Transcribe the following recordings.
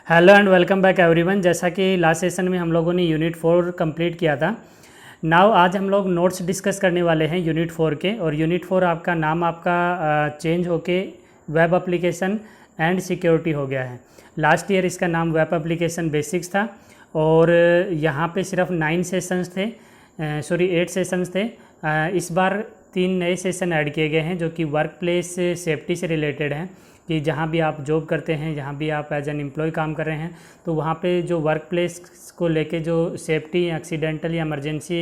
Hello and welcome back everyone. जैसा कि last session में हम लोगों ने यूनिट 4 कंप्लीट किया था। नाउ आज हम लोग नोट्स डिस्कस करने वाले हैं यूनिट 4 के। और यूनिट 4 आपका नाम चेंज होके वेब एप्लीकेशन एंड सिक्योरिटी हो गया है। लास्ट ईयर इसका नाम वेब एप्लीकेशन बेसिक्स था और यहाँ पे सिर्फ 8 सेशंस थे। इस बार 3 नए सेशन ऐड किए गए हैं जो कि वर्क प्लेस सेफ्टी से रिलेटेड हैं, कि जहाँ भी आप जॉब करते हैं, जहाँ भी आप एज एन एम्प्लॉय काम कर रहे हैं, तो वहाँ पे जो वर्क प्लेस को लेके जो सेफ्टी एक्सीडेंटल या इमरजेंसी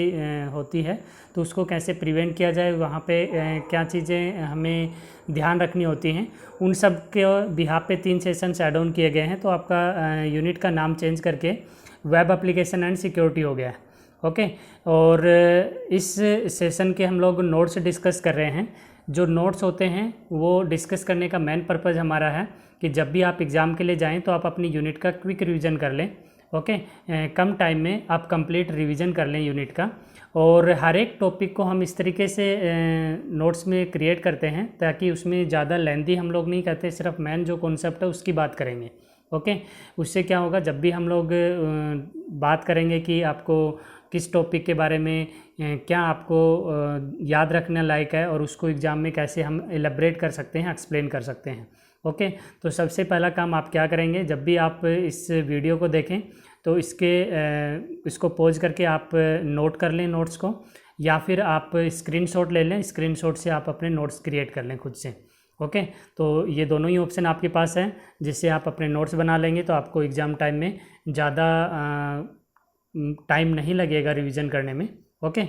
होती है तो उसको कैसे प्रिवेंट किया जाए, वहाँ पे क्या चीज़ें हमें ध्यान रखनी होती हैं, उन सब के बिहाफ पे 3 सेशंस ऐड ऑन किए गए हैं। तो आपका यूनिट का नाम चेंज करके वेब एप्लीकेशन एंड सिक्योरिटी हो गया है। ओके, और इस सेशन के हम लोग नोट्स डिस्कस कर रहे हैं। जो नोट्स होते हैं वो डिस्कस करने का मेन पर्पज़ हमारा है कि जब भी आप एग्ज़ाम के लिए जाएं तो आप अपनी यूनिट का क्विक रिवीजन कर लें। ओके, कम टाइम में आप कंप्लीट रिवीजन कर लें यूनिट का। और हर एक टॉपिक को हम इस तरीके से नोट्स में क्रिएट करते हैं ताकि उसमें ज़्यादा लेंथी हम लोग नहीं करते, सिर्फ मेन जो कॉन्सेप्ट है उसकी बात करेंगे। ओके, उससे क्या होगा, जब भी हम लोग बात करेंगे कि आपको किस टॉपिक के बारे में क्या आपको याद रखने लायक है और उसको एग्ज़ाम में कैसे हम एलेबरेट कर सकते हैं, एक्सप्लेन कर सकते हैं। ओके, तो सबसे पहला काम आप क्या करेंगे, जब भी आप इस वीडियो को देखें तो इसको पॉज करके आप नोट कर लें नोट्स को, या फिर आप स्क्रीनशॉट ले लें। स्क्रीनशॉट से आप अपने नोट्स क्रिएट कर लें खुद से। ओके, तो ये दोनों ही ऑप्शन आपके पास हैं जिससे आप अपने नोट्स बना लेंगे, तो आपको एग्ज़ाम टाइम में ज़्यादा टाइम नहीं लगेगा रिवीजन करने में। ओके,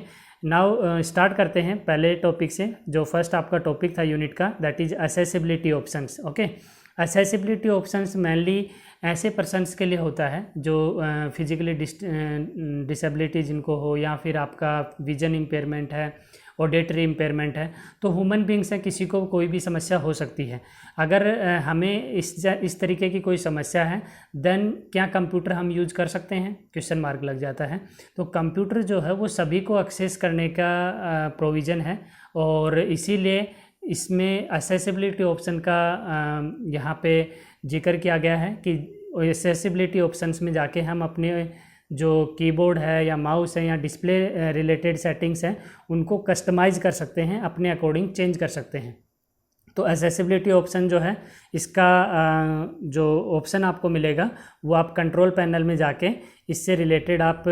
नाउ स्टार्ट करते हैं पहले टॉपिक से। जो फर्स्ट आपका टॉपिक था यूनिट का, that is accessibility options. Okay, accessibility options mainly ऐसे पर्सन्स के लिए होता है जो फिजिकली डिसेबिलिटी जिनको हो, या फिर आपका विजन इम्पेयरमेंट है, ऑडिटरी इम्पेयरमेंट है, तो ह्यूमन बींग्स है, किसी को कोई भी समस्या हो सकती है। अगर हमें इस तरीके की कोई समस्या है, देन क्या कंप्यूटर हम यूज कर सकते हैं, क्वेश्चन मार्क लग जाता है। तो कंप्यूटर जो है वो सभी को एक्सेस करने का प्रोविज़न है, और इसीलिए इसमें असेसिबिलिटी ऑप्शन का यहाँ पे जिक्र किया गया है कि असेसिबिलिटी ऑप्शंस में जाके हम अपने जो कीबोर्ड है या माउस है या डिस्प्ले रिलेटेड सेटिंग्स हैं उनको कस्टमाइज़ कर सकते हैं, अपने अकॉर्डिंग चेंज कर सकते हैं। तो असेसिबिलिटी ऑप्शन जो है, इसका जो ऑप्शन आपको मिलेगा वो आप कंट्रोल पैनल में जाके इससे रिलेटेड आप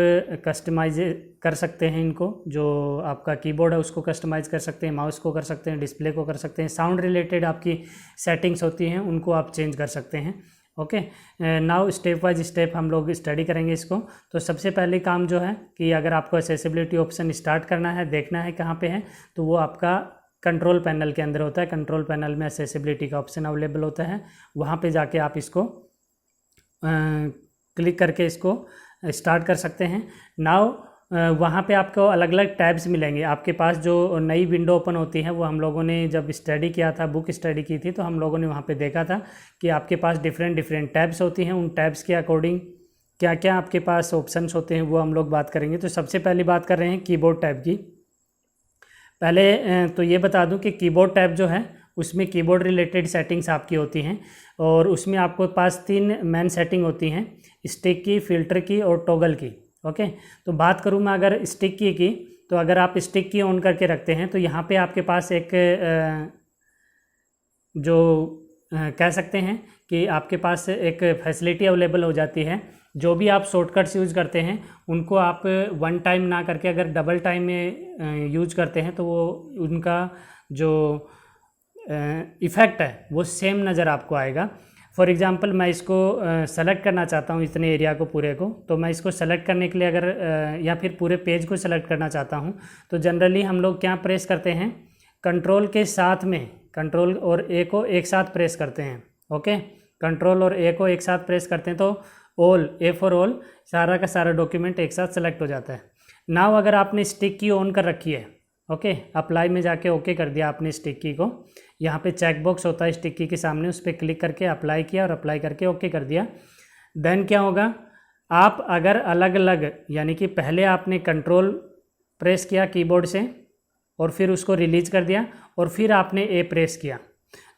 कस्टमाइज कर सकते हैं। इनको जो आपका कीबोर्ड है उसको कस्टमाइज़ कर सकते हैं, माउस को कर सकते हैं, डिस्प्ले को कर सकते हैं, साउंड रिलेटेड आपकी सेटिंग्स होती हैं उनको आप चेंज कर सकते हैं। Okay, now step by step हम लोग स्टडी करेंगे इसको। तो सबसे पहले काम जो है कि अगर आपको असेसिबिलिटी ऑप्शन स्टार्ट करना है, देखना है कहाँ पे है, तो वो आपका कंट्रोल पैनल के अंदर होता है। कंट्रोल पैनल में असेसिबिलिटी का ऑप्शन अवेलेबल होता है, वहाँ पे जाके आप इसको क्लिक करके इसको स्टार्ट कर सकते हैं। नाउ वहाँ पे आपको अलग अलग टैब्स मिलेंगे। आपके पास जो नई विंडो ओपन होती है, वो हम लोगों ने जब स्टडी किया था, बुक स्टडी की थी, तो हम लोगों ने वहाँ पे देखा था कि आपके पास डिफरेंट टैब्स होती हैं। उन टैब्स के अकॉर्डिंग क्या क्या आपके पास ऑप्शंस होते हैं वो हम लोग बात करेंगे। तो सबसे पहली बात कर रहे हैं कीबोर्ड टैब की। पहले तो ये बता दूं कि कीबोर्ड टैब जो है उसमें कीबोर्ड रिलेटेड सेटिंग्स आपकी होती हैं, और उसमें आपको पास 3 मेन सेटिंग होती हैं, स्टिक की, फिल्टर की और टॉगल की। ओके, तो बात करूं मैं अगर स्टिक की, तो अगर आप स्टिक की ऑन करके रखते हैं तो यहाँ पे आपके पास एक कह सकते हैं कि आपके पास एक फैसिलिटी अवेलेबल हो जाती है। जो भी आप शॉर्टकट्स यूज़ करते हैं उनको आप 1 टाइम ना करके अगर डबल टाइम में यूज़ करते हैं तो वो उनका जो इफ़ेक्ट है वो सेम नज़र आपको आएगा। फॉर एग्ज़ाम्पल मैं इसको सेलेक्ट करना चाहता हूँ, इतने एरिया को पूरे को, तो मैं इसको सेलेक्ट करने के लिए अगर या फिर पूरे पेज को सेलेक्ट करना चाहता हूँ, तो जनरली हम लोग क्या प्रेस करते हैं, कंट्रोल के साथ में कंट्रोल और ए को एक साथ प्रेस करते हैं। ओके, कंट्रोल और ए को एक साथ प्रेस करते हैं तो ऑल, ए फॉर ऑल, सारा का सारा डॉक्यूमेंट एक साथ सेलेक्ट हो जाता है। नाउ अगर आपने स्टिक की ऑन कर रखी है, ओके, अप्लाई में जाके ओके कर दिया आपने स्टिक की को, यहाँ पे चेक बॉक्स होता है स्टिक की के सामने, उस पर क्लिक करके अप्लाई किया और अप्लाई करके ओके कर दिया। देन क्या होगा, आप अगर अलग अलग, यानी कि पहले आपने कंट्रोल प्रेस किया कीबोर्ड से और फिर उसको रिलीज कर दिया और फिर आपने ए प्रेस किया,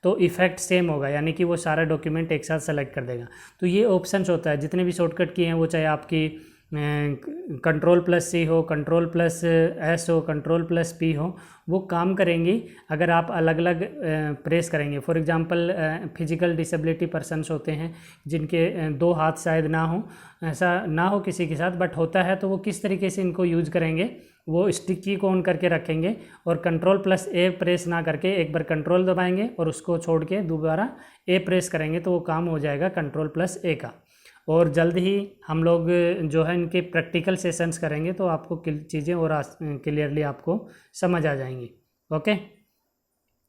तो इफ़ेक्ट सेम होगा, यानी कि वो सारा डॉक्यूमेंट एक साथ सेलेक्ट कर देगा। तो ये ऑप्शंस होता है, जितने भी शॉर्टकट की हैं वो चाहे आपकी कंट्रोल+C हो, कंट्रोल+S हो, कंट्रोल+P हो, वो काम करेंगी अगर आप अलग अलग प्रेस करेंगे। For example physical disability persons होते हैं जिनके दो हाथ शायद ना हो, ऐसा ना हो किसी के साथ, बट होता है, तो वो किस तरीके से इनको यूज करेंगे, वो स्टिक की को ऑन करके रखेंगे और कंट्रोल+A प्रेस ना करके एक बार कंट्रोल दबाएंगे और उसको छोड़ के दोबारा A प्रेस करेंगे, तो वो काम हो जाएगा कंट्रोल+A का। और जल्द ही हम लोग जो है इनके प्रैक्टिकल सेशंस करेंगे, तो आपको चीज़ें और क्लियरली आपको समझ आ जाएंगी। ओके।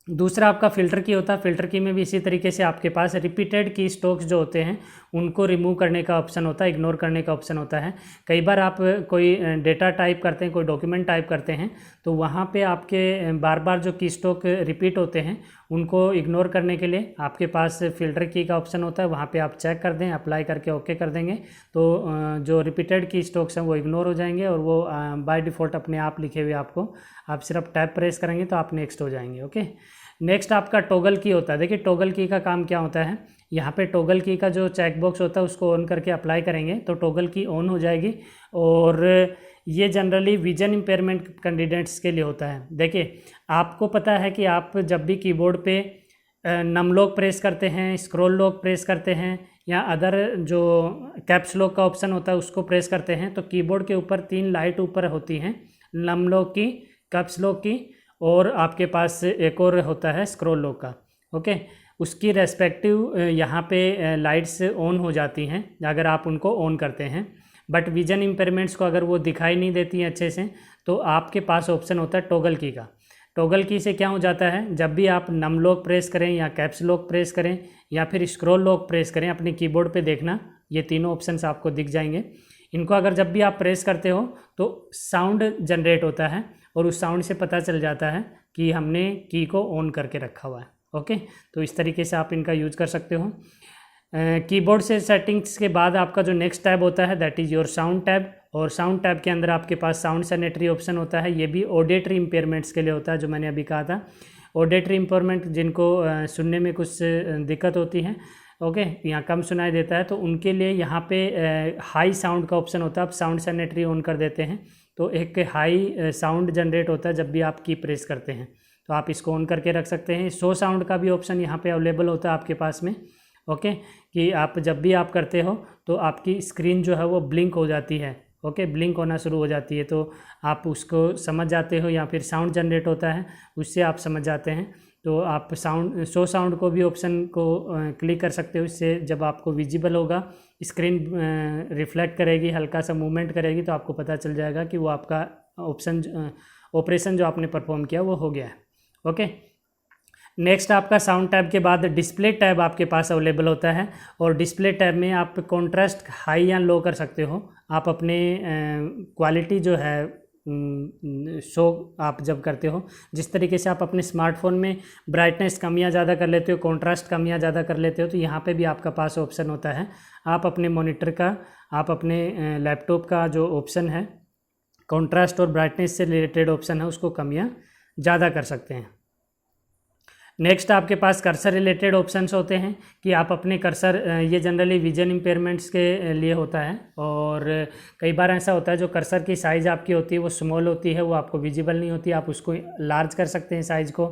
दूसरा आपका फ़िल्टर की होता है। फ़िल्टर की में भी इसी तरीके से आपके पास रिपीटेड की स्ट्रोक्स जो होते हैं उनको रिमूव करने का ऑप्शन होता है, इग्नोर करने का ऑप्शन होता है। कई बार आप कोई डेटा टाइप करते हैं, कोई डॉक्यूमेंट टाइप करते हैं, तो वहाँ पे आपके बार बार जो की स्ट्रोक रिपीट होते हैं उनको इग्नोर करने के लिए आपके पास फ़िल्टर की का ऑप्शन होता है। वहाँ पे आप चेक कर दें, अप्लाई करके ओके कर देंगे, तो जो रिपीटेड की स्ट्रोक्स हैं वो इग्नोर हो जाएंगे और वो बाय डिफ़ॉल्ट अपने आप लिखे हुए आपको, आप सिर्फ टैब प्रेस करेंगे तो आप नेक्स्ट हो जाएंगे। ओके। नेक्स्ट आपका टॉगल की होता है। देखिए टॉगल की का काम क्या होता है, यहाँ पे टॉगल की का जो चेक बॉक्स होता है उसको ऑन करके अप्लाई करेंगे तो टॉगल की ऑन हो जाएगी, और ये जनरली विजन इम्पेयरमेंट कैंडिडेट्स के लिए होता है। देखिए आपको पता है कि आप जब भी कीबोर्ड पे नम लॉक प्रेस करते हैं, स्क्रॉल लॉक प्रेस करते हैं, या अदर जो कैप्स लॉक का ऑप्शन होता है उसको प्रेस करते हैं, तो कीबोर्ड के ऊपर 3 लाइट ऊपर होती हैं, नम लॉक की, कैप्स लॉक की, और आपके पास एक और होता है स्क्रॉल लॉक का। ओके, उसकी रेस्पेक्टिव यहाँ पे लाइट्स ऑन हो जाती हैं अगर आप उनको ऑन करते हैं, बट विजन इम्पेयरमेंट्स को अगर वो दिखाई नहीं देती हैं अच्छे से, तो आपके पास ऑप्शन होता है टॉगल की का। टॉगल की से क्या हो जाता है, जब भी आप नम लॉक प्रेस करें या कैप्स लॉक प्रेस करें या फिर स्क्रॉल लॉक प्रेस करें, अपने कीबोर्ड पे देखना ये तीनों ऑप्शंस आपको दिख जाएंगे। इनको अगर जब भी आप प्रेस करते हो तो साउंड जनरेट होता है और उस साउंड से पता चल जाता है कि हमने की को ऑन करके रखा हुआ है। ओके, तो इस तरीके से आप इनका यूज़ कर सकते हो। कीबोर्ड से सेटिंग्स के बाद आपका जो नेक्स्ट टैब होता है that is your sound tab, और साउंड टैब के अंदर आपके पास साउंड सैनिटरी ऑप्शन होता है। ये भी ऑडिटरी इम्पेयरमेंट्स के लिए होता है, जो मैंने अभी कहा था। ऑडिटरी इम्पेयरमेंट जिनको सुनने में कुछ दिक्कत होती है, ओके, यहाँ कम सुनाई देता है, तो उनके लिए यहाँ पे हाई साउंड का ऑप्शन होता है। आप साउंड सैनिटरी ऑन कर देते हैं तो एक हाई साउंड जनरेट होता है जब भी आप की प्रेस करते हैं, तो आप इसको ऑन करके रख सकते हैं। शो साउंड का भी ऑप्शन यहाँ पे अवेलेबल होता है आपके पास में। ओके, कि आप जब भी आप करते हो तो आपकी स्क्रीन जो है वो ब्लिंक हो जाती है। ओके, ब्लिंक होना शुरू हो जाती है, तो आप उसको समझ जाते हो, या फिर साउंड जनरेट होता है उससे आप समझ जाते हैं। तो आप साउंड शो साउंड को भी ऑप्शन को क्लिक कर सकते हो। इससे जब आपको विजिबल होगा, स्क्रीन रिफ्लेक्ट करेगी, हल्का सा मूवमेंट करेगी, तो आपको पता चल जाएगा कि वो आपका ऑपरेशन जो आपने परफॉर्म किया वो हो गया है। ओके, नेक्स्ट आपका साउंड टैब के बाद डिस्प्ले टैब आपके पास अवेलेबल होता है, और डिस्प्ले टैब में आप कॉन्ट्रास्ट हाई या लो कर सकते हो। आप अपने क्वालिटी जो है शो आप जब करते हो, जिस तरीके से आप अपने स्मार्टफोन में ब्राइटनेस कम या ज़्यादा कर लेते हो, कॉन्ट्रास्ट कम या ज़्यादा कर लेते हो, तो यहाँ पे भी आपका पास ऑप्शन होता है। आप अपने मॉनिटर का, आप अपने लैपटॉप का जो ऑप्शन है कॉन्ट्रास्ट और ब्राइटनेस से रिलेटेड ऑप्शन है, उसको कम या ज़्यादा कर सकते हैं। नेक्स्ट आपके पास कर्सर रिलेटेड ऑप्शंस होते हैं कि आप अपने कर्सर, ये जनरली विजन इम्पेयरमेंट्स के लिए होता है, और कई बार ऐसा होता है जो कर्सर की साइज़ आपकी होती है वो स्मॉल होती है, वो आपको विजिबल नहीं होती, आप उसको लार्ज कर सकते हैं साइज़ को।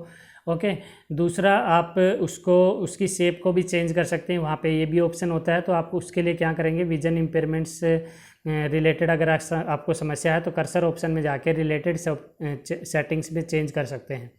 ओके, दूसरा आप उसको, उसकी शेप को भी चेंज कर सकते हैं, वहाँ पे ये भी ऑप्शन होता है। तो आप उसके लिए क्या करेंगे, विजन इम्पेयरमेंट्स से रिलेटेड अगर आपको समस्या है तो कर्सर ऑप्शन में जाके रिलेटेड सेटिंग्स में चेंज कर सकते हैं।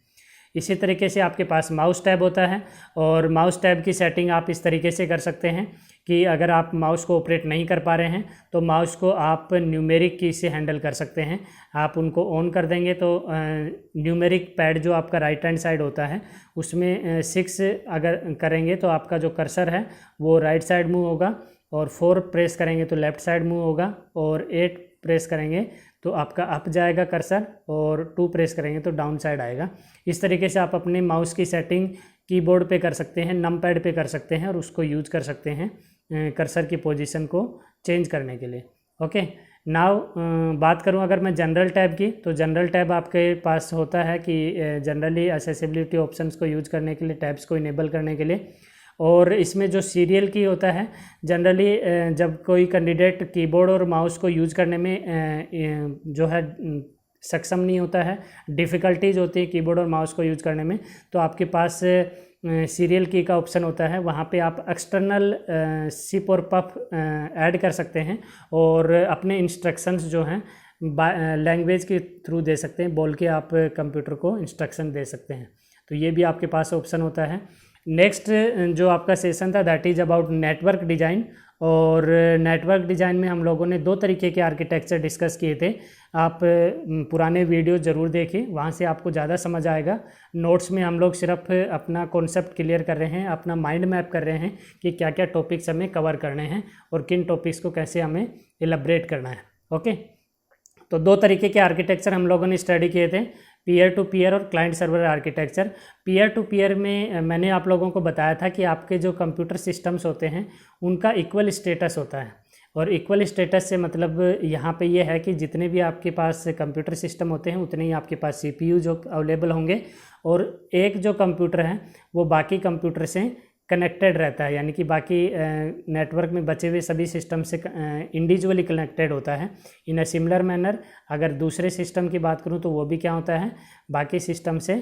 इसी तरीके से आपके पास माउस टैब होता है, और माउस टैब की सेटिंग आप इस तरीके से कर सकते हैं कि अगर आप माउस को ऑपरेट नहीं कर पा रहे हैं तो माउस को आप न्यूमेरिक की से हैंडल कर सकते हैं। आप उनको ऑन कर देंगे तो न्यूमेरिक पैड जो आपका राइट हैंड साइड होता है उसमें 6 अगर करेंगे तो आपका जो कर्सर है वो राइट साइड मूव होगा, और 4 प्रेस करेंगे तो लेफ़्ट साइड मूव होगा, और 8 प्रेस करेंगे तो आपका अप जाएगा कर्सर, और 2 प्रेस करेंगे तो डाउन साइड आएगा। इस तरीके से आप अपने माउस की सेटिंग कीबोर्ड पे कर सकते हैं, नम पैड पे कर सकते हैं, और उसको यूज कर सकते हैं कर्सर की पोजीशन को चेंज करने के लिए। ओके, नाउ बात करूं अगर मैं जनरल टैब की, तो जनरल टैब आपके पास होता है कि जनरली एक्सेसिबिलिटी ऑप्शंस को यूज करने के लिए, टैब्स को इनेबल करने के लिए। और इसमें जो सीरियल की होता है, जनरली जब कोई कैंडिडेट कीबोर्ड और माउस को यूज करने में जो है सक्षम नहीं होता है, डिफ़िकल्टीज होती है कीबोर्ड और माउस को यूज करने में, तो आपके पास सीरियल की का ऑप्शन होता है। वहाँ पे आप एक्सटर्नल सिप और पफ ऐड कर सकते हैं और अपने इंस्ट्रक्शंस जो हैं लैंग्वेज के थ्रू दे सकते हैं, बोल के आप कंप्यूटर को इंस्ट्रक्शन दे सकते हैं। तो ये भी आपके पास ऑप्शन होता है। नेक्स्ट जो आपका सेशन था that is about network design. और नेटवर्क डिज़ाइन में हम लोगों ने 2 तरीके के आर्किटेक्चर डिस्कस किए थे। आप पुराने वीडियो ज़रूर देखें, वहाँ से आपको ज़्यादा समझ आएगा। नोट्स में हम लोग सिर्फ अपना कॉन्सेप्ट क्लियर कर रहे हैं, अपना माइंड मैप कर रहे हैं कि क्या क्या टॉपिक्स हमें कवर करने हैं और किन टॉपिक्स को कैसे हमें एलैबोरेट करना है। ओके, तो 2 तरीके के आर्किटेक्चर हम लोगों ने स्टडी किए थे, पीयर टू पीयर और client server architecture. Peer to peer में मैंने आप लोगों को बताया था कि आपके जो कंप्यूटर सिस्टम्स होते हैं उनका इक्वल स्टेटस होता है। और इक्वल स्टेटस से मतलब यहाँ पे ये है कि जितने भी आपके पास कंप्यूटर सिस्टम होते हैं उतने ही आपके पास सीपीयू जो अवेलेबल होंगे, और एक जो कंप्यूटर है वो बाकी कंप्यूटर से कनेक्टेड रहता है, यानी कि बाकी नेटवर्क में बचे हुए सभी सिस्टम से इंडिविजुअली कनेक्टेड होता है। इन अ सिमिलर मैनर अगर दूसरे सिस्टम की बात करूं तो वो भी क्या होता है, बाकी सिस्टम से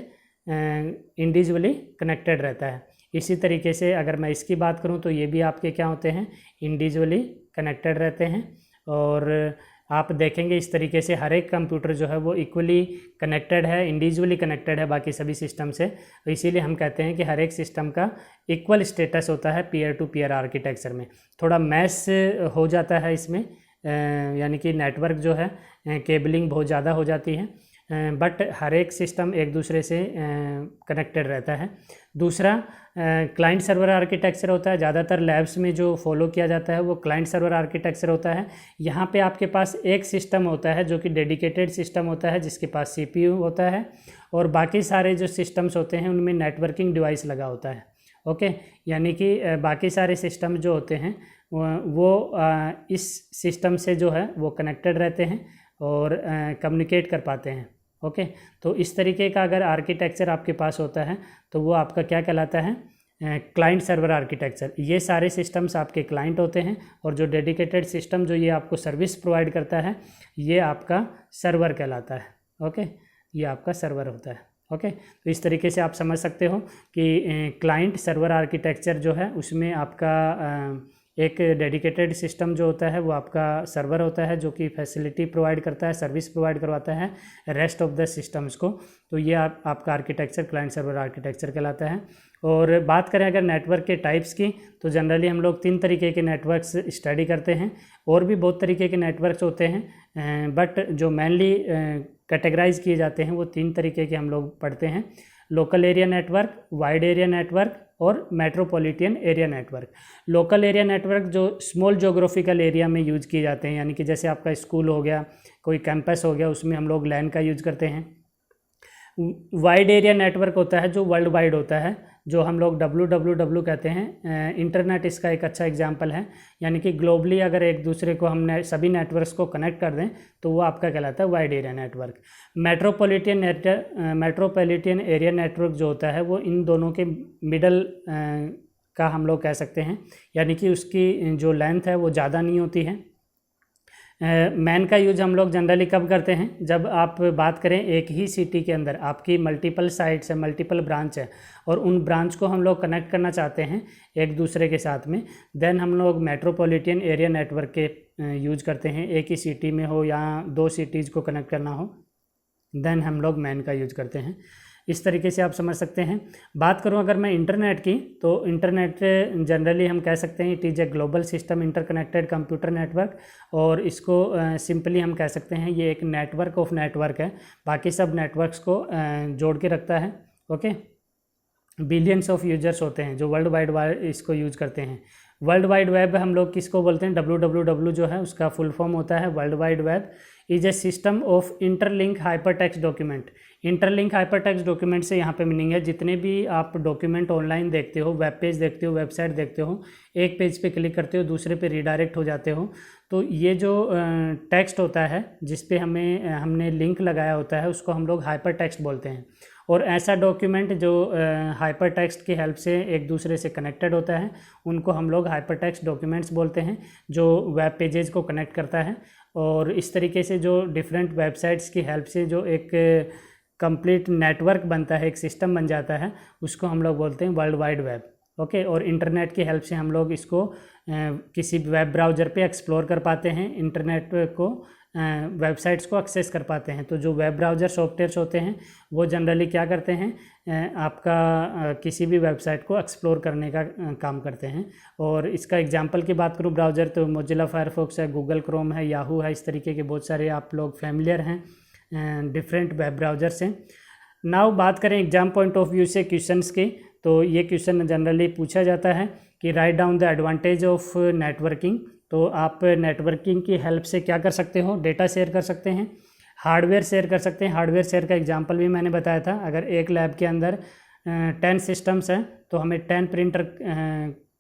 इंडिविजुअली कनेक्टेड रहता है। इसी तरीके से अगर मैं इसकी बात करूं तो ये भी आपके क्या होते हैं, इंडिविजुअली कनेक्टेड रहते हैं। और आप देखेंगे इस तरीके से हर एक कंप्यूटर जो है वो इक्वली कनेक्टेड है, इंडिविजुअली कनेक्टेड है बाकी सभी सिस्टम से। तो इसीलिए हम कहते हैं कि हर एक सिस्टम का इक्वल स्टेटस होता है पीयर टू पीयर आर्किटेक्चर में। थोड़ा मैस हो जाता है इसमें, यानी कि नेटवर्क जो है केबलिंग बहुत ज़्यादा हो जाती है, बट हर एक सिस्टम एक दूसरे से कनेक्टेड रहता है। दूसरा क्लाइंट सर्वर आर्किटेक्चर होता है, ज़्यादातर लैब्स में जो फॉलो किया जाता है वो क्लाइंट सर्वर आर्किटेक्चर होता है। यहाँ पे आपके पास एक सिस्टम होता है जो कि डेडिकेटेड सिस्टम होता है, जिसके पास सीपीयू होता है, और बाकी सारे जो सिस्टम्स होते हैं उनमें नेटवर्किंग डिवाइस लगा होता है। ओके, यानी कि बाकी सारे सिस्टम जो होते हैं वो इस सिस्टम से जो है वो कनेक्टेड रहते हैं और कम्युनिकेट कर पाते हैं। ओके, तो इस तरीके का अगर आर्किटेक्चर आपके पास होता है तो वो आपका क्या कहलाता है, क्लाइंट सर्वर आर्किटेक्चर। ये सारे सिस्टम्स आपके क्लाइंट होते हैं और जो डेडिकेटेड सिस्टम जो ये आपको सर्विस प्रोवाइड करता है ये आपका सर्वर कहलाता है। ओके, ये आपका सर्वर होता है। ओके, तो इस तरीके से आप समझ सकते हो कि क्लाइंट सर्वर आर्किटेक्चर जो है उसमें आपका एक डेडिकेटेड सिस्टम जो होता है वो आपका सर्वर होता है, जो कि फैसिलिटी प्रोवाइड करता है, सर्विस प्रोवाइड करवाता है रेस्ट ऑफ द सिस्टम्स को। तो ये आपका आर्किटेक्चर क्लाइंट सर्वर आर्किटेक्चर कहलाता है। और बात करें अगर नेटवर्क के टाइप्स की, तो जनरली हम लोग 3 तरीके के नेटवर्क्स स्टडी करते हैं। और भी बहुत तरीके के नेटवर्क्स होते हैं, बट जो मेनली कैटेगराइज किए जाते हैं वो 3 तरीके के हम लोग पढ़ते हैं, local area network, wide area network और metropolitan area network. Local area network जो स्मॉल ज्योग्राफिकल एरिया में यूज किए जाते हैं, यानी कि जैसे आपका स्कूल हो गया, कोई कैंपस हो गया, उसमें हम लोग लैन का यूज करते हैं। वाइड एरिया नेटवर्क होता है जो वर्ल्ड वाइड होता है, जो हम लोग WWW कहते हैं। इंटरनेट इसका एक अच्छा एग्जांपल है, यानी कि ग्लोबली अगर एक दूसरे को हम सभी नेटवर्क्स को कनेक्ट कर दें तो वो आपका कहलाता है wide area network. Metropolitan area network जो होता है वो इन दोनों के मिडल का हम लोग कह सकते हैं, यानी कि उसकी जो लेंथ है वो ज़्यादा नहीं होती है। मैन का यूज हम लोग जनरली कब करते हैं, जब आप बात करें एक ही सिटी के अंदर आपकी मल्टीपल साइट्स है, मल्टीपल ब्रांच है, और उन ब्रांच को हम लोग कनेक्ट करना चाहते हैं एक दूसरे के साथ में, देन हम लोग मेट्रोपॉलिटन एरिया नेटवर्क के यूज करते हैं। एक ही सिटी में हो या 2 सिटीज़ को कनेक्ट करना हो, देन हम लोग मैन का यूज करते हैं। इस तरीके से आप समझ सकते हैं। बात करूं अगर मैं इंटरनेट की, तो इंटरनेट जनरली हम कह सकते हैं it is a global system interconnected computer network, और इसको सिंपली हम कह सकते हैं ये एक नेटवर्क ऑफ नेटवर्क है, बाकी सब नेटवर्क्स को जोड़ के रखता है। ओके, बिलियंस ऑफ यूजर्स होते हैं जो वर्ल्ड वाइड इसको यूज करते हैं, वर्ल्ड वाइड वेब हम लोग किसको बोलते हैं, WWW जो है उसका फुल फॉर्म होता है world wide web is a system of interlink hypertext document. Interlink hypertext document से यहाँ पे मीनिंग है जितने भी आप डॉक्यूमेंट ऑनलाइन देखते हो, वेब पेज देखते हो, वेबसाइट देखते हो, एक पेज पे क्लिक करते हो दूसरे पे रीडायरेक्ट हो जाते हो, तो ये जो टेक्स्ट होता है जिस पे हमने लिंक लगाया होता है उसको हम लोग हाइपर टेक्स्ट बोलते हैं। और ऐसा डॉक्यूमेंट जो हाइपर टेक्स्ट की हेल्प से एक दूसरे से कनेक्टेड होता है उनको हम लोग हाइपर टेक्स्ट डॉक्यूमेंट्स बोलते हैं, जो वेब पेजेस को कनेक्ट करता है। और इस तरीके से जो डिफरेंट वेबसाइट्स की हेल्प से जो एक कंप्लीट नेटवर्क बनता है, एक सिस्टम बन जाता है, उसको हम लोग बोलते हैं वर्ल्ड वाइड वेब। ओके, और इंटरनेट की हेल्प से हम लोग इसको किसी वेब ब्राउज़र पे एक्सप्लोर कर पाते हैं, इंटरनेट को वेबसाइट्स को एक्सेस कर पाते हैं। तो जो वेब ब्राउज़र सॉफ्टवेयर्स होते हैं वो जनरली क्या करते हैं, आपका किसी भी वेबसाइट को एक्सप्लोर करने का काम करते हैं। और इसका एग्जांपल की बात करूँ ब्राउज़र तो मोजिला फायरफॉक्स है, गूगल क्रोम है, याहू है, इस तरीके के बहुत सारे आप लोग फैमिलियर हैं डिफरेंट वेब ब्राउज़र से। नाउ बात करें एग्जाम पॉइंट ऑफ व्यू से क्वेश्चंस की, तो ये क्वेश्चन जनरली पूछा जाता है कि write down the advantage of networking. तो आप नेटवर्किंग की हेल्प से क्या कर सकते हो, डेटा शेयर कर सकते हैं, हार्डवेयर शेयर कर सकते हैं। हार्डवेयर शेयर का एग्जांपल भी मैंने बताया था। अगर एक लैब के अंदर 10 सिस्टम्स हैं तो हमें 10 प्रिंटर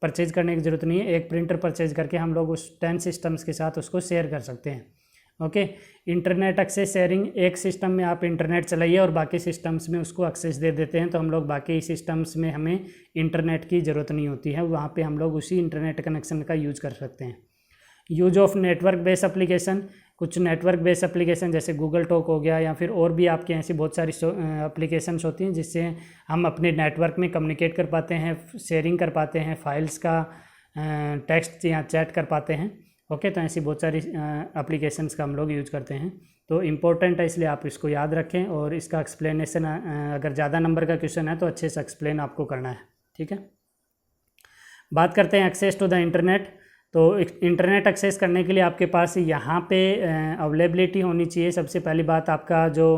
परचेज करने की ज़रूरत नहीं है, एक प्रिंटर परचेज करके हम लोग उस 10 सिस्टम्स के साथ उसको शेयर कर सकते हैं। ओके, इंटरनेट एक्सेस शेयरिंग, एक सिस्टम में आप इंटरनेट चलाइए और बाकी सिस्टम्स में उसको एक्सेस दे देते हैं, तो हम लोग बाकी सिस्टम्स में हमें इंटरनेट की ज़रूरत नहीं होती है, वहाँ पे हम लोग उसी इंटरनेट कनेक्शन का यूज़ कर सकते हैं। Use of network base application, कुछ नेटवर्क बेस एप्लीकेशन जैसे गूगल टॉक हो गया या फिर और भी आपके ऐसी बहुत सारी एप्लीकेशंस होती हैं जिससे हम अपने नेटवर्क में कम्युनिकेट कर पाते हैं, शेयरिंग कर पाते हैं, फाइल्स का टेक्स्ट या चैट कर पाते हैं। ओके, तो ऐसी बहुत सारी एप्लीकेशंस का हम लोग यूज करते हैं, तो इम्पोर्टेंट है इसलिए आप इसको याद रखें। और इसका एक्सप्लेनेशन अगर ज़्यादा नंबर का क्वेश्चन है तो अच्छे से एक्सप्लेन आपको करना है, ठीक है। बात करते हैं एक्सेस टू द इंटरनेट। तो इंटरनेट एक्सेस करने के लिए आपके पास यहाँ पे अवेलेबिलिटी होनी चाहिए। सबसे पहली बात, आपका जो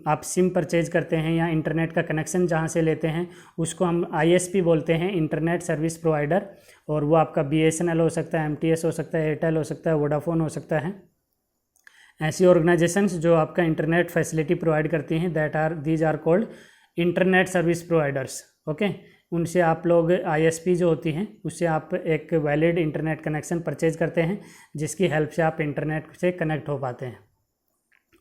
आप सिम परचेज करते हैं या इंटरनेट का कनेक्शन जहाँ से लेते हैं उसको हम ISP बोलते हैं, इंटरनेट सर्विस प्रोवाइडर। और वो आपका BSNL हो सकता है, MTS हो सकता है, एयरटेल हो सकता है, वोडाफोन हो सकता है। ऐसी ऑर्गेनाइजेशंस जो आपका इंटरनेट फैसिलिटी प्रोवाइड करती हैं these are called internet service providers. Okay, उनसे आप लोग ISP जो होती हैं उससे आप एक वैलिड इंटरनेट कनेक्शन परचेज करते हैं जिसकी हेल्प से आप इंटरनेट से कनेक्ट हो पाते हैं।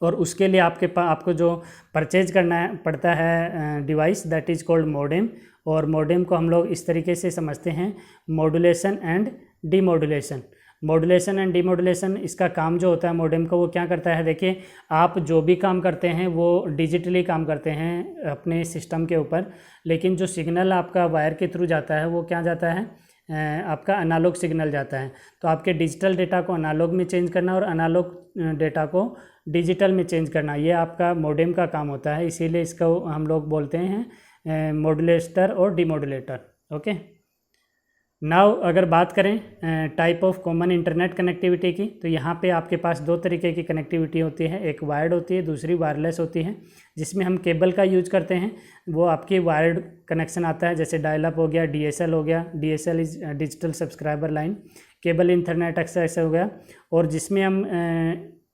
और उसके लिए आपको जो परचेज करना पड़ता है device, that is called modem. और मॉडेम को हम लोग इस तरीके से समझते हैं, modulation and demodulation. Modulation and demodulation, इसका काम जो होता है मॉडेम का, वो क्या करता है, देखिए आप जो भी काम करते हैं वो डिजिटली काम करते हैं अपने सिस्टम के ऊपर, लेकिन जो सिग्नल आपका वायर के थ्रू जाता है वो क्या जाता है, आपका एनालॉग सिग्नल जाता है। तो आपके डिजिटल डेटा को एनालॉग में चेंज करना और एनालॉग डेटा को डिजिटल में चेंज करना, ये आपका मॉडेम का काम होता है। इसीलिए इसको हम लोग बोलते हैं मॉड्यूलेटर और डीमॉड्यूलेटर। ओके, नाउ अगर बात करें type of common internet connectivity की, तो यहाँ पे आपके पास दो तरीके की कनेक्टिविटी होती है, एक वायर्ड होती है, दूसरी वायरलेस होती है। जिसमें हम केबल का यूज करते हैं वो आपकी वायर्ड कनेक्शन आता है, जैसे डायल अप हो गया, DSL हो गया, DSL is digital subscriber line, cable internet access हो गया। और जिसमें हम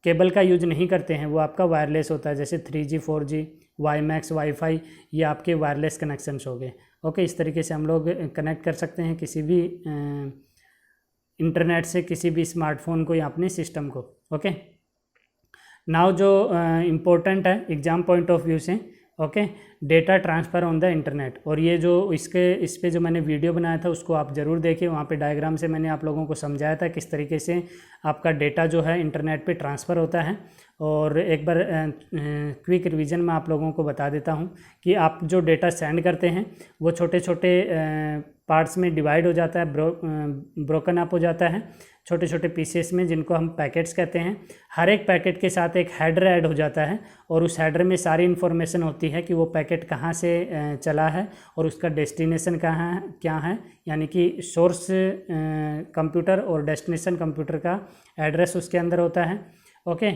केबल का यूज नहीं करते हैं वो आपका वायरलेस होता है, जैसे 3G 4G WiMAX वाईफाई, ये आपके वायरलेस कनेक्शंस हो गए। ओके, इस तरीके से हम लोग कनेक्ट कर सकते हैं किसी भी इंटरनेट से किसी भी स्मार्टफोन को या अपने सिस्टम को। ओके, नाउ जो इम्पोर्टेंट है एग्ज़ाम पॉइंट ऑफ व्यू से, okay, data transfer on the internet. और ये जो इस पे जो मैंने वीडियो बनाया था उसको आप ज़रूर देखिए, वहाँ पे डायग्राम से मैंने आप लोगों को समझाया था किस तरीके से आपका डेटा जो है इंटरनेट पे ट्रांसफ़र होता है। और एक बार क्विक रिवीजन में आप लोगों को बता देता हूँ कि आप जो डेटा सेंड करते हैं वो छोटे छोटे पार्ट्स में डिवाइड हो जाता है, ब्रोकन अप हो जाता है छोटे छोटे पीसेस में, जिनको हम पैकेट्स कहते हैं। हर एक पैकेट के साथ एक हेडर ऐड हो जाता है और उस हेडर में सारी इन्फॉर्मेशन होती है कि वो पैकेट कहाँ से चला है और उसका डेस्टिनेशन कहाँ है, क्या है, यानी कि सोर्स कंप्यूटर और डेस्टिनेशन कंप्यूटर का एड्रेस उसके अंदर होता है। ओके,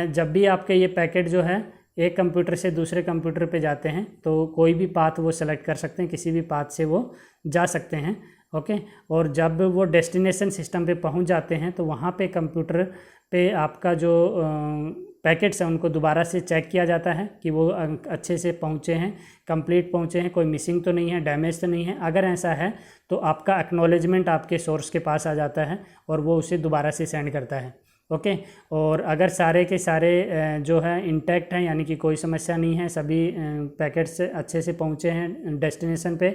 जब भी आपके ये पैकेट जो है एक कंप्यूटर से दूसरे कंप्यूटर पे जाते हैं तो कोई भी पाथ वो सेलेक्ट कर सकते हैं, किसी भी पाथ से वो जा सकते हैं। ओके। और जब वो डेस्टिनेशन सिस्टम पे पहुंच जाते हैं तो वहाँ पे कंप्यूटर पे आपका जो पैकेट्स हैं उनको दोबारा से चेक किया जाता है कि वो अच्छे से पहुँचे हैं, कंप्लीट पहुँचे हैं, कोई मिसिंग तो नहीं है, डैमेज तो नहीं है। अगर ऐसा है तो आपका एक्नॉलेजमेंट आपके सोर्स के पास आ जाता है और वो उसे दोबारा से सेंड करता है। ओके। और अगर सारे के सारे जो है इंटैक्ट हैं, यानी कि कोई समस्या नहीं है, सभी पैकेट्स अच्छे से पहुँचे हैं डेस्टिनेशन पे,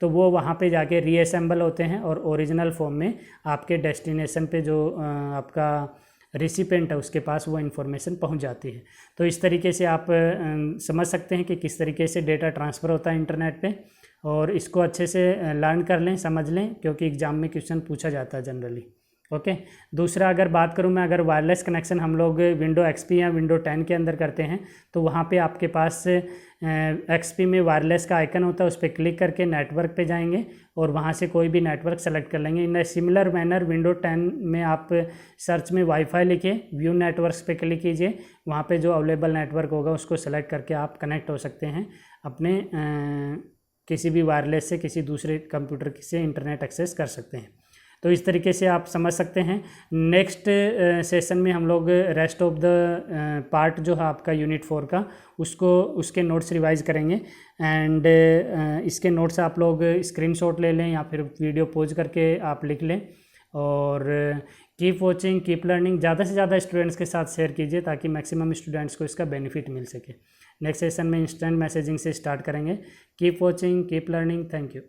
तो वो वहाँ पे जाके रीअसेंबल होते हैं और ओरिजिनल फॉर्म में आपके डेस्टिनेशन पे जो आपका रिसिपेंट है उसके पास वो इन्फॉर्मेशन पहुंच जाती है। तो इस तरीके से आप समझ सकते हैं कि किस तरीके से डेटा ट्रांसफ़र होता है इंटरनेट पे, और इसको अच्छे से लर्न कर लें, समझ लें, क्योंकि एग्ज़ाम में क्वेश्चन पूछा जाता है जनरली। ओके। दूसरा अगर बात करूं मैं, अगर वायरलेस कनेक्शन हम लोग विंडो एक्सपी या विंडो 10 के अंदर करते हैं तो वहाँ पे आपके पास एक्सपी में वायरलेस का आइकन होता है, उस पर क्लिक करके नेटवर्क पे जाएंगे और वहाँ से कोई भी नेटवर्क सेलेक्ट कर लेंगे। इन सिमिलर मैनर विंडो 10 में आप सर्च में वाईफाई लिखे व्यू नेटवर्क्स पे क्लिक कीजिए, वहाँ पे जो अवेलेबल नेटवर्क होगा उसको सेलेक्ट करके आप कनेक्ट हो सकते हैं अपने किसी भी वायरलेस से किसी दूसरे कंप्यूटर से इंटरनेट एक्सेस कर सकते हैं। तो इस तरीके से आप समझ सकते हैं। नेक्स्ट सेशन में हम लोग रेस्ट ऑफ द पार्ट जो है आपका यूनिट 4 का, उसके नोट्स रिवाइज करेंगे। एंड इसके नोट्स आप लोग स्क्रीनशॉट ले लें या फिर वीडियो पॉज करके आप लिख लें। और कीप वॉचिंग, कीप लर्निंग, ज़्यादा से ज़्यादा स्टूडेंट्स के साथ शेयर कीजिए ताकि मैक्सिमम स्टूडेंट्स को इसका बेनिफिट मिल सके। नेक्स्ट सेशन में इंस्टेंट मैसेजिंग से स्टार्ट करेंगे। Keep watching, keep learning. Thank you.